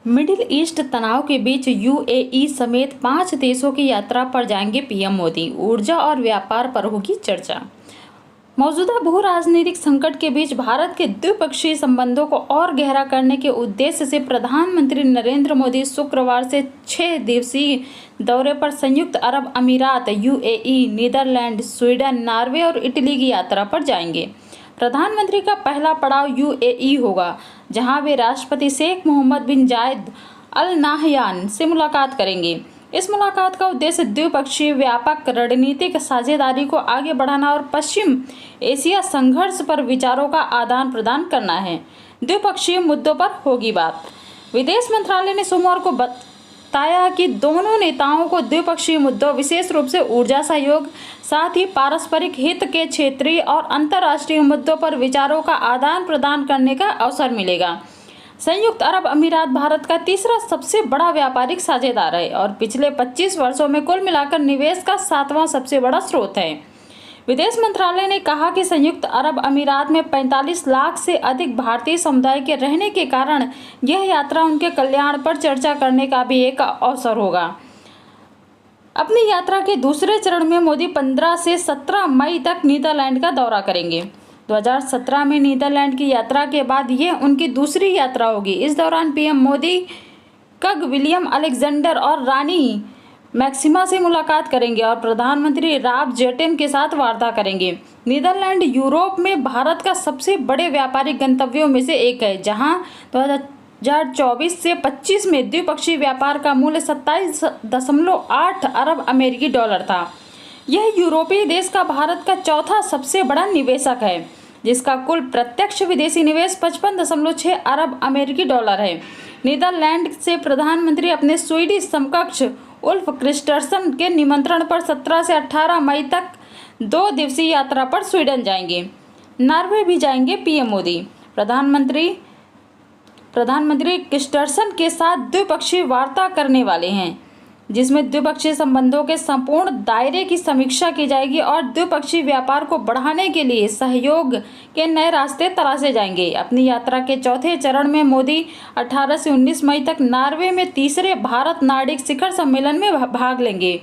Middle east तनाव के बीच UAE समेत 5 देशों की यात्रा पर जाएंगे पीएम मोदी। ऊर्जा और व्यापार पर होगी चर्चा। मौजूदा भू राजनीतिक संकट के बीच भारत के द्विपक्षीय संबंधों को और गहरा करने के उद्देश्य से प्रधानमंत्री नरेंद्र मोदी शुक्रवार से 6 दिवसीय दौरे पर संयुक्त अरब अमीरात, यूएई, नीदरलैंड, स्वीडन, नॉर्वे और इटली की यात्रा पर जाएंगे। प्रधानमंत्री का पहला पड़ाव यूएई होगा, जहां वे राष्ट्रपति शेख मोहम्मद बिन जायद अल नाहयान से मुलाकात करेंगे। इस मुलाकात का उद्देश्य द्विपक्षीय व्यापक रणनीतिक साझेदारी को आगे बढ़ाना और पश्चिम एशिया संघर्ष पर विचारों का आदान प्रदान करना है। द्विपक्षीय मुद्दों पर होगी बात। विदेश मंत्रालय ने सोमवार को बताया कि दोनों नेताओं को द्विपक्षीय मुद्दों, विशेष रूप से ऊर्जा सहयोग, साथ ही पारस्परिक हित के क्षेत्रीय और अंतर्राष्ट्रीय मुद्दों पर विचारों का आदान प्रदान करने का अवसर मिलेगा। संयुक्त अरब अमीरात भारत का तीसरा सबसे बड़ा व्यापारिक साझेदार है और पिछले 25 वर्षों में कुल मिलाकर निवेश का 7वां सबसे बड़ा स्रोत है। विदेश मंत्रालय ने कहा कि संयुक्त अरब अमीरात में 45 लाख से अधिक भारतीय समुदाय के रहने के कारण यह यात्रा उनके कल्याण पर चर्चा करने का भी एक अवसर होगा। अपनी यात्रा के दूसरे चरण में मोदी 15 से 17 मई तक नीदरलैंड का दौरा करेंगे। 2017 में नीदरलैंड की यात्रा के बाद यह उनकी दूसरी यात्रा होगी। इस दौरान पीएम मोदी कग विलियम अलेक्जेंडर और रानी मैक्सिमा से मुलाकात करेंगे और प्रधानमंत्री राब जेटेन के साथ वार्ता करेंगे। नीदरलैंड यूरोप में भारत का सबसे बड़े व्यापारिक गंतव्यों में से एक है, जहां 2024 से 25 में द्विपक्षीय व्यापार का मूल्य 27.8 अरब अमेरिकी डॉलर था। यह यूरोपीय देश का भारत का चौथा सबसे बड़ा निवेशक है, जिसका कुल प्रत्यक्ष विदेशी निवेश 55.6 अरब अमेरिकी डॉलर है। नीदरलैंड से प्रधानमंत्री अपने स्वीडिश समकक्ष उल्फ क्रिस्टर्सन के निमंत्रण पर 17 से 18 मई तक 2 दिवसीय यात्रा पर स्वीडन जाएंगे। नॉर्वे भी जाएंगे पीएम मोदी। प्रधानमंत्री क्रिस्टर्सन के साथ द्विपक्षीय वार्ता करने वाले हैं, जिसमें द्विपक्षीय संबंधों के संपूर्ण दायरे की समीक्षा की जाएगी और द्विपक्षीय व्यापार को बढ़ाने के लिए सहयोग के नए रास्ते तलाशे जाएंगे। अपनी यात्रा के चौथे चरण में मोदी 18 से 19 मई तक नॉर्वे में तीसरे भारत नार्डिक शिखर सम्मेलन में भाग लेंगे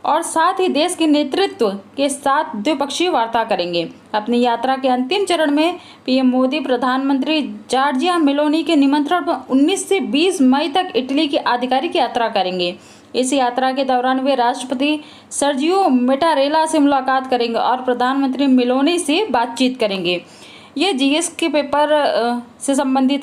और साथ ही देश के नेतृत्व के साथ द्विपक्षीय वार्ता करेंगे। अपनी यात्रा के अंतिम चरण में पीएम मोदी प्रधानमंत्री जॉर्जिया मेलोनी के निमंत्रण पर 19 से 20 मई तक इटली की आधिकारिक यात्रा करेंगे। इस यात्रा के दौरान वे राष्ट्रपति सर्जियो मेटारेला से मुलाकात करेंगे और प्रधानमंत्री मेलोनी से बातचीत करेंगे। ये जीएस के पेपर से संबंधित